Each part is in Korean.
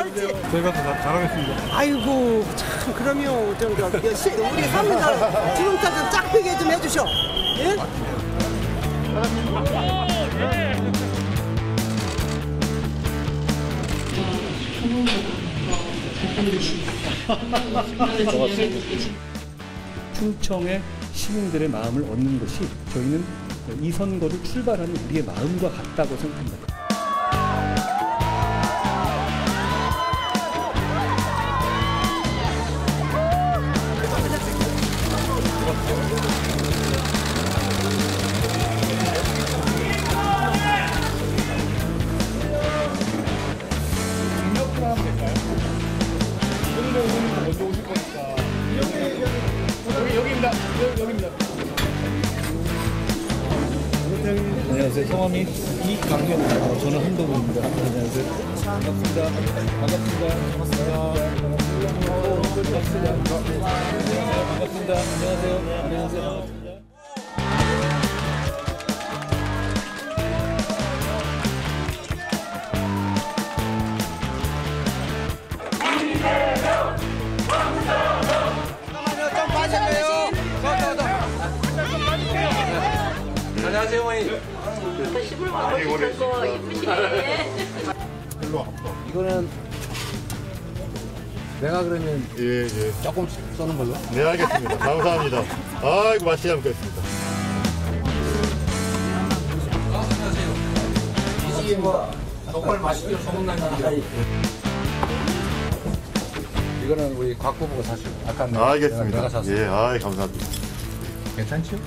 옳지. 저희가 더 잘하겠습니다. 아이고 참 그러면 우리 사무장 지금까지 짝배기 좀 해주셔. 예? 충청의 시민들의 마음을 얻는 것이 저희는 이 선거를 출발하는 우리의 마음과 같다고 생각합니다. 안녕하세요. 성함이 이강현입니다. 저는 한동훈입니다. 안녕하세요. 반갑습니다. 안녕하세요. 안녕하세요, 어머니. 씹을 먹고 이쁘시네. 일로 와. 이거는 내가 그러면 예. 조금씩 써는 걸로? 네, 알겠습니다. 감사합니다. 아이고, 맛있게 잘 먹겠습니다. 이 친구가 정말 맛있게 소문난다. 이거는 우리 곽 부부가 사실 아까 알겠습니다. 내가 샀어요. 예, 아이, 감사합니다. 괜찮죠?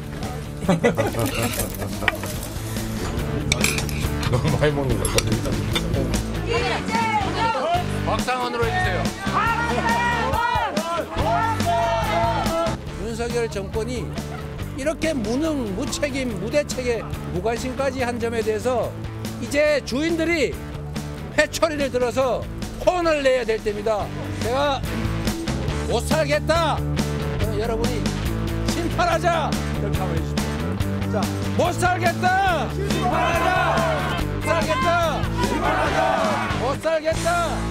너무 많이 먹는 것 같아요. 박상원으로 해주세요. 윤석열 정권이 이렇게 무능, 무책임, 무대책에 무관심까지 한 점에 대해서 이제 주인들이 회초리를 들어서 혼을 내야 될 때입니다. 제가 못 살겠다. 여러분이 심판하자. 이렇게 한번 해주십시오. 자, 못 살겠다. 심판하자. 못 살겠다. 심판하자. 못 살겠다.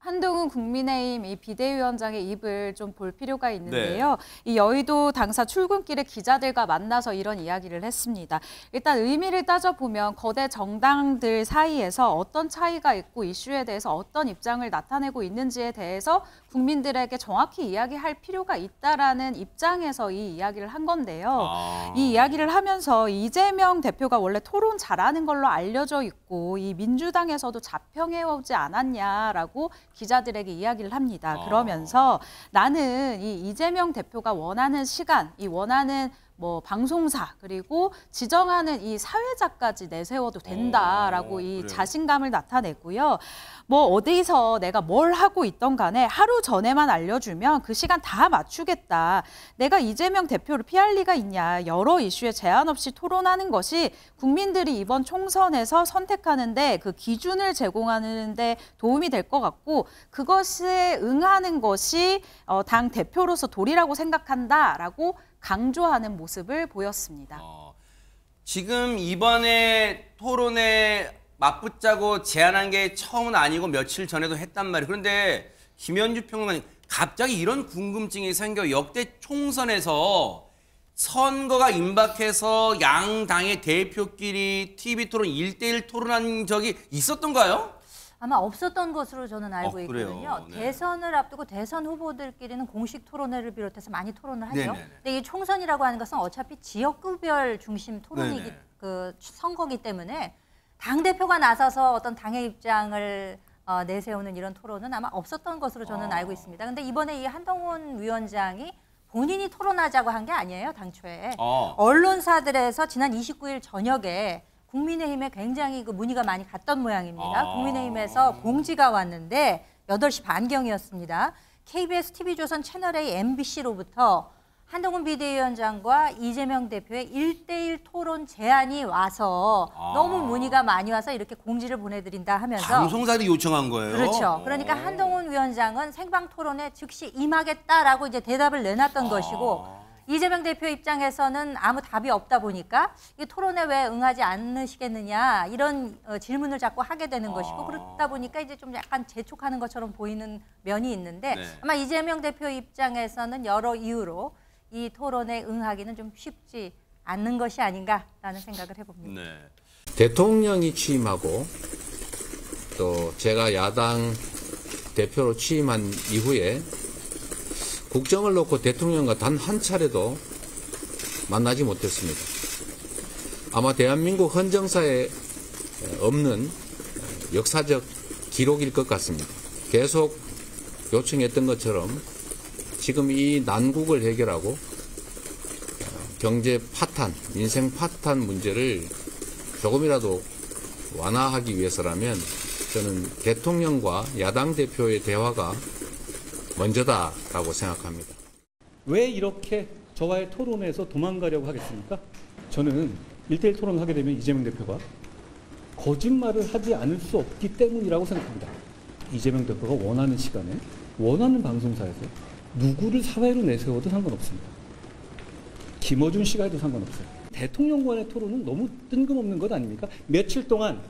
한동훈 국민의힘 이 비대위원장의 입을 좀 볼 필요가 있는데요. 이 여의도 당사 출근길에 기자들과 만나서 이런 이야기를 했습니다. 일단 의미를 따져보면 거대 정당들 사이에서 어떤 차이가 있고 이슈에 대해서 어떤 입장을 나타내고 있는지에 대해서 국민들에게 정확히 이야기할 필요가 있다라는 입장에서 이 이야기를 한 건데요. 이 이야기를 하면서 이재명 대표가 원래 토론 잘하는 걸로 알려져 있고 이 민주당에서도 자평해오지 않았냐라고 기자들에게 이야기를 합니다. 그러면서 나는 이 이재명 대표가 원하는 시간, 이 원하는 뭐 방송사 그리고 지정하는 이 사회자까지 내세워도 된다라고 이 그래요. 자신감을 나타내고요. 뭐 어디서 내가 뭘 하고 있던 간에 하루 전에만 알려주면 그 시간 다 맞추겠다. 내가 이재명 대표를 피할 리가 있냐. 여러 이슈에 제한 없이 토론하는 것이 국민들이 이번 총선에서 선택하는데 그 기준을 제공하는 데 도움이 될 것 같고 그것에 응하는 것이 당 대표로서 도리라고 생각한다라고 강조하는 모습을 보였습니다. 지금 이번에 토론에 맞붙자고 제안한 게 처음은 아니고 며칠 전에도 했단 말이에요. 그런데 김현주 평론가님, 갑자기 이런 궁금증이 생겨 역대 총선에서 선거가 임박해서 양 당의 대표끼리 TV 토론 1대1 토론한 적이 있었던가요? 아마 없었던 것으로 저는 알고 그래요? 있거든요. 네. 대선을 앞두고 대선 후보들끼리는 공식 토론회를 비롯해서 많이 토론을 하죠. 네네네. 근데 이 총선이라고 하는 것은 어차피 지역구별 중심 토론이기 네네. 그 선거기 때문에 당 대표가 나서서 어떤 당의 입장을 내세우는 이런 토론은 아마 없었던 것으로 저는 알고 있습니다. 근데 이번에 이 한동훈 위원장이 본인이 토론하자고 한 게 아니에요, 당초에. 언론사들에서 지난 29일 저녁에 국민의힘에 굉장히 그 문의가 많이 갔던 모양입니다. 국민의힘에서 공지가 왔는데 8시 반경이었습니다. KBS TV조선 채널A MBC로부터 한동훈 비대위원장과 이재명 대표의 1대1 토론 제안이 와서 너무 문의가 많이 와서 이렇게 공지를 보내드린다 하면서 방송사들이 요청한 거예요? 그렇죠. 그러니까 한동훈 위원장은 생방 토론에 즉시 임하겠다라고 이제 대답을 내놨던 것이고 이재명 대표 입장에서는 아무 답이 없다 보니까 이 토론에 왜 응하지 않으시겠느냐 이런 질문을 자꾸 하게 되는 것이고 그렇다 보니까 이제 좀 약간 재촉하는 것처럼 보이는 면이 있는데 네. 아마 이재명 대표 입장에서는 여러 이유로 이 토론에 응하기는 좀 쉽지 않는 것이 아닌가라는 생각을 해봅니다. 네. 대통령이 취임하고 또 제가 야당 대표로 취임한 이후에 국정을 놓고 대통령과 단 한 차례도 만나지 못했습니다. 아마 대한민국 헌정사에 없는 역사적 기록일 것 같습니다. 계속 요청했던 것처럼 지금 이 난국을 해결하고 경제 파탄, 민생 파탄 문제를 조금이라도 완화하기 위해서라면 저는 대통령과 야당 대표의 대화가 먼저다라고 생각합니다. 왜 이렇게 저와의 토론에서 도망가려고 하겠습니까? 저는 1대1 토론을 하게 되면 이재명 대표가 거짓말을 하지 않을 수 없기 때문이라고 생각합니다. 이재명 대표가 원하는 시간에 원하는 방송사에서 누구를 사회로 내세워도 상관없습니다. 김어준 씨가 해도 상관없어요. 대통령과의 토론은 너무 뜬금없는 것 아닙니까? 며칠 동안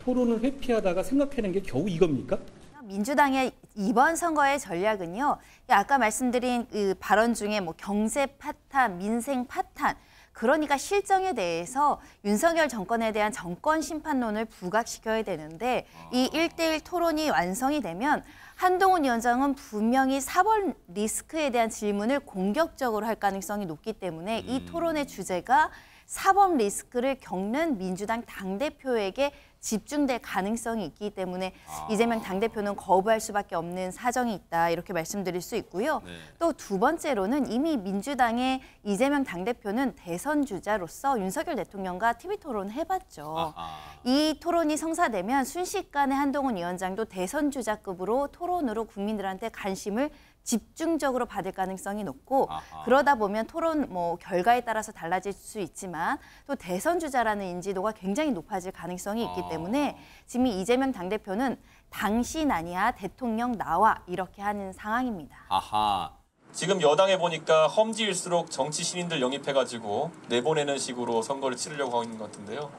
토론을 회피하다가 생각해낸 게 겨우 이겁니까? 민주당의 이번 선거의 전략은요. 아까 말씀드린 그 발언 중에 뭐 경제 파탄, 민생 파탄, 그러니까 실정에 대해서 윤석열 정권에 대한 정권 심판론을 부각시켜야 되는데 이 1대1 토론이 완성이 되면 한동훈 위원장은 분명히 사법 리스크에 대한 질문을 공격적으로 할 가능성이 높기 때문에 이 토론의 주제가 사법 리스크를 겪는 민주당 당대표에게 집중될 가능성이 있기 때문에 이재명 당대표는 거부할 수밖에 없는 사정이 있다 이렇게 말씀드릴 수 있고요. 네. 또 두 번째로는 이미 민주당의 이재명 당대표는 대선 주자로서 윤석열 대통령과 TV 토론 해봤죠. 이 토론이 성사되면 순식간에 한동훈 위원장도 대선 주자급으로 토론으로 국민들한테 관심을 집중적으로 받을 가능성이 높고 그러다 보면 토론 결과에 따라서 달라질 수 있지만 또 대선 주자라는 인지도가 굉장히 높아질 가능성이 있기 때문에 지금 이재명 당대표는 당신 아니야 대통령 나와 이렇게 하는 상황입니다. 아하. 지금 여당에 보니까 험지일수록 정치 신인들 영입해가지고 내보내는 식으로 선거를 치르려고 하고 있는 것 같은데요.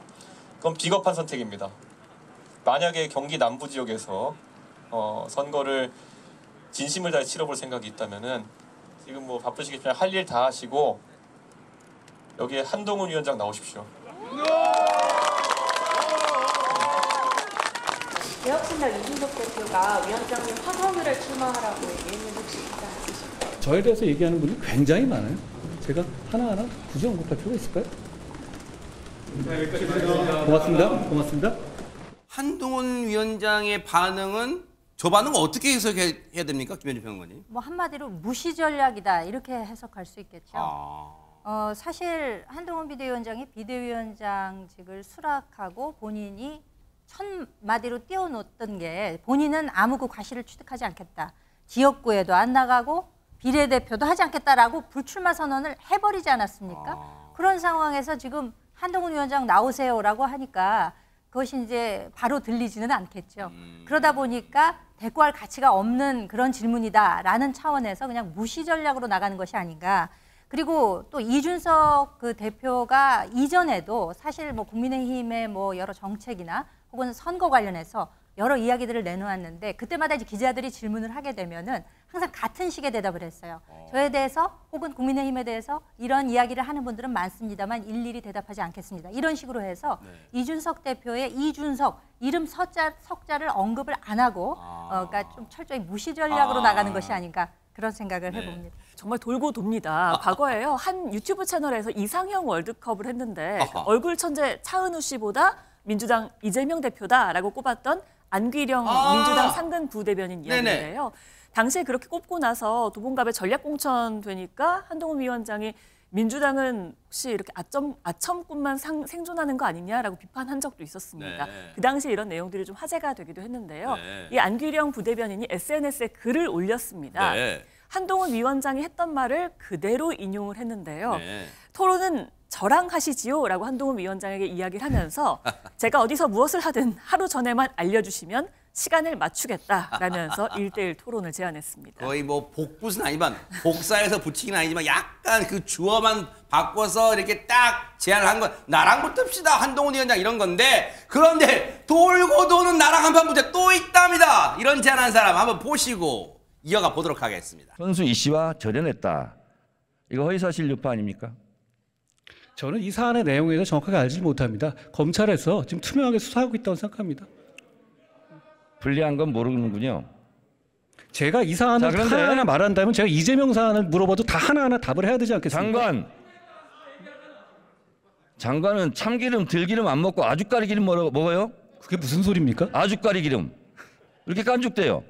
그건 비겁한 선택입니다. 만약에 경기 남부 지역에서 선거를 진심을 다해 치러볼 생각이 있다면은 지금 뭐 바쁘시겠지만 할 일 다 하시고 여기에 한동훈 위원장 나오십시오. 개혁신당 이준석 대표가 위원장님 화성을 출마하라고 얘기했는데 혹시 기사 있으실까요? 저에 대해서 얘기하는 분이 굉장히 많아요. 제가 하나하나 굳이 언급할 필요가 있을까요? 고맙습니다. 고맙습니다. 한동훈 위원장의 반응은 저 반응은 어떻게 해석해야 됩니까? 김현주 평론가님. 뭐 한마디로 무시 전략이다 이렇게 해석할 수 있겠죠. 사실 한동훈 비대위원장이 비대위원장직을 수락하고 본인이 천마디로 띄워놓던 게 본인은 아무그 과실을 취득하지 않겠다. 지역구에도 안 나가고 비례대표도 하지 않겠다라고 불출마 선언을 해버리지 않았습니까? 그런 상황에서 지금 한동훈 위원장 나오세요라고 하니까 그것이 이제 바로 들리지는 않겠죠. 그러다 보니까 대꾸할 가치가 없는 그런 질문이다라는 차원에서 그냥 무시 전략으로 나가는 것이 아닌가. 그리고 또 이준석 그 대표가 이전에도 사실 뭐 국민의힘의 뭐 여러 정책이나 혹은 선거 관련해서 여러 이야기들을 내놓았는데 그때마다 이제 기자들이 질문을 하게 되면은 항상 같은 식의 대답을 했어요. 저에 대해서 혹은 국민의힘에 대해서 이런 이야기를 하는 분들은 많습니다만 일일이 대답하지 않겠습니다. 이런 식으로 해서 이준석 대표의 이준석 이름 석자를 언급을 안 하고 그러니까 좀 철저히 무시 전략으로 나가는 것이 아닌가 그런 생각을 해봅니다. 정말 돌고 돕니다. 과거에요. 한 유튜브 채널에서 이상형 월드컵을 했는데 얼굴 천재 차은우 씨보다 민주당 이재명 대표다라고 꼽았던 안귀령 민주당 상근 부대변인 이야기인데요. 당시에 그렇게 꼽고 나서 도봉갑에 전략 공천 되니까 한동훈 위원장이 민주당은 혹시 이렇게 아첨꾼만 생존하는 거 아니냐라고 비판한 적도 있었습니다. 네. 그 당시에 이런 내용들이 좀 화제가 되기도 했는데요. 네. 이 안귀령 부대변인이 SNS에 글을 올렸습니다. 네. 한동훈 위원장이 했던 말을 그대로 인용을 했는데요. 네. 토론은 저랑 하시지요 라고 한동훈 위원장에게 이야기를 하면서 제가 어디서 무엇을 하든 하루 전에만 알려주시면 시간을 맞추겠다라면서 1대1 토론을 제안했습니다. 거의 뭐 복붙은 아니지만 복사해서 붙이기는 아니지만 약간 그 주어만 바꿔서 이렇게 딱 제안을 한 건 나랑 붙읍시다 한동훈 위원장 이런 건데 그런데 돌고 도는 나랑 한판 붙자 또 있답니다. 이런 제안한 사람 한번 보시고 이어가 보도록 하겠습니다. 선수 이 씨와 절연했다. 이거 허위사실 유포 아닙니까? 저는 이 사안의 내용에 대해서 정확하게 알지 못합니다. 검찰에서 지금 투명하게 수사하고 있다고 생각합니다. 불리한 건 모르는군요. 제가 이 사안을 자, 하나하나 말한다면 제가 이재명 사안을 물어봐도 다 하나하나 답을 해야 되지 않겠습니까? 장관은 참기름, 들기름 안 먹고 아주까리 기름 먹어요? 그게 무슨 소리입니까? 아주까리 기름. 이렇게 깐죽대요.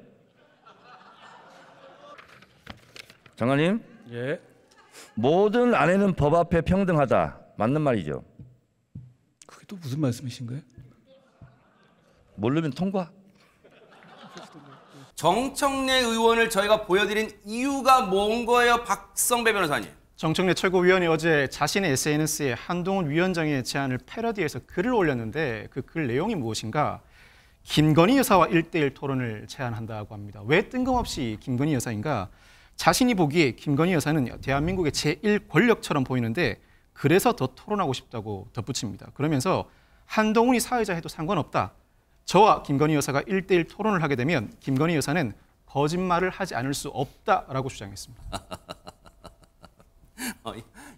장관님. 예. 모든 아내는 법 앞에 평등하다. 맞는 말이죠. 그게 또 무슨 말씀이신가요? 모르면 통과. 정청래 의원을 저희가 보여드린 이유가 뭔 거예요, 박성배 변호사님? 정청래 최고위원이 어제 자신의 SNS에 한동훈 위원장의 제안을 패러디해서 글을 올렸는데 그 글 내용이 무엇인가? 김건희 여사와 1대1 토론을 제안한다고 합니다. 왜 뜬금없이 김건희 여사인가? 자신이 보기에 김건희 여사는 대한민국의 제1 권력처럼 보이는데 그래서 더 토론하고 싶다고 덧붙입니다. 그러면서 한동훈이 사회자 해도 상관없다. 저와 김건희 여사가 1대1 토론을 하게 되면 김건희 여사는 거짓말을 하지 않을 수 없다라고 주장했습니다.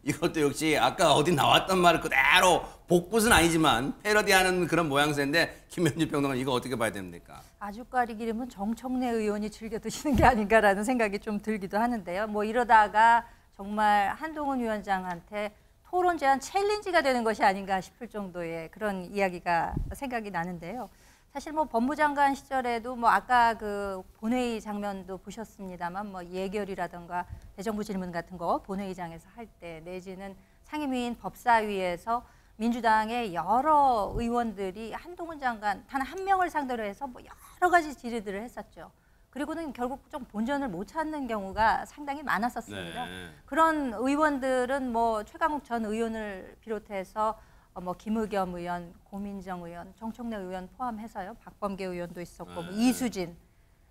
이것도 역시 아까 어디 나왔던 말을 그대로 복붙은 아니지만 패러디하는 그런 모양새인데 김현주 평론가 이거 어떻게 봐야 됩니까? 아주까리 기름은 정청래 의원이 즐겨 드시는 게 아닌가라는 생각이 좀 들기도 하는데요. 뭐 이러다가 정말 한동훈 위원장한테 토론 제안 챌린지가 되는 것이 아닌가 싶을 정도의 그런 이야기가 생각이 나는데요. 사실 뭐 법무장관 시절에도 뭐 아까 그 본회의 장면도 보셨습니다만 뭐 예결이라든가 대정부 질문 같은 거 본회의장에서 할 때 내지는 상임위인 법사위에서 민주당의 여러 의원들이 한동훈 장관 단 한 명을 상대로 해서 뭐 여러 가지 질의들을 했었죠. 그리고는 결국 좀 본전을 못 찾는 경우가 상당히 많았었습니다. 네. 그런 의원들은 뭐 최강욱 전 의원을 비롯해서 뭐 김의겸 의원, 고민정 의원, 정청래 의원 포함해서요. 박범계 의원도 있었고 뭐 이수진,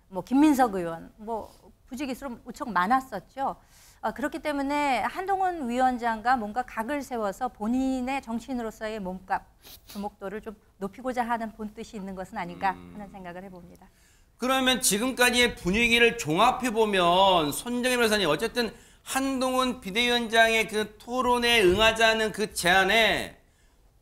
뭐 김민석 의원, 뭐 부지기수로 무척 많았었죠. 그렇기 때문에 한동훈 위원장과 뭔가 각을 세워서 본인의 정치인으로서의 몸값, 주목도를 좀 높이고자 하는 본뜻이 있는 것은 아닌가 하는 생각을 해봅니다. 그러면 지금까지의 분위기를 종합해보면 손정혜 변호사님 어쨌든 한동훈 비대위원장의 그 토론에 응하자는 그 제안에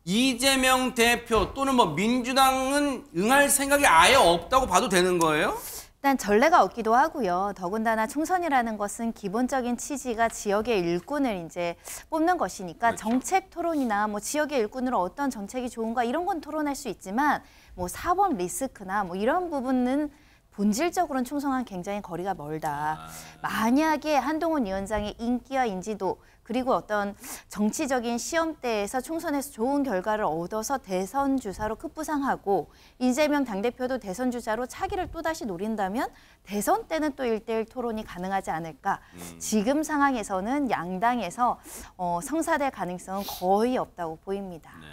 이재명 대표 또는 뭐 민주당은 응할 생각이 아예 없다고 봐도 되는 거예요? 일단 전례가 없기도 하고요. 더군다나 총선이라는 것은 기본적인 취지가 지역의 일꾼을 이제 뽑는 것이니까 그렇죠. 정책 토론이나 뭐 지역의 일꾼으로 어떤 정책이 좋은가 이런 건 토론할 수 있지만 뭐 사법 리스크나 뭐 이런 부분은 본질적으로는 총선과는 굉장히 거리가 멀다. 만약에 한동훈 위원장의 인기와 인지도 그리고 어떤 정치적인 시험대에서 총선에서 좋은 결과를 얻어서 대선 주자로 급부상하고 이재명 당대표도 대선 주자로 차기를 또다시 노린다면 대선 때는 또 1대1 토론이 가능하지 않을까. 지금 상황에서는 양당에서 성사될 가능성은 거의 없다고 보입니다. 네.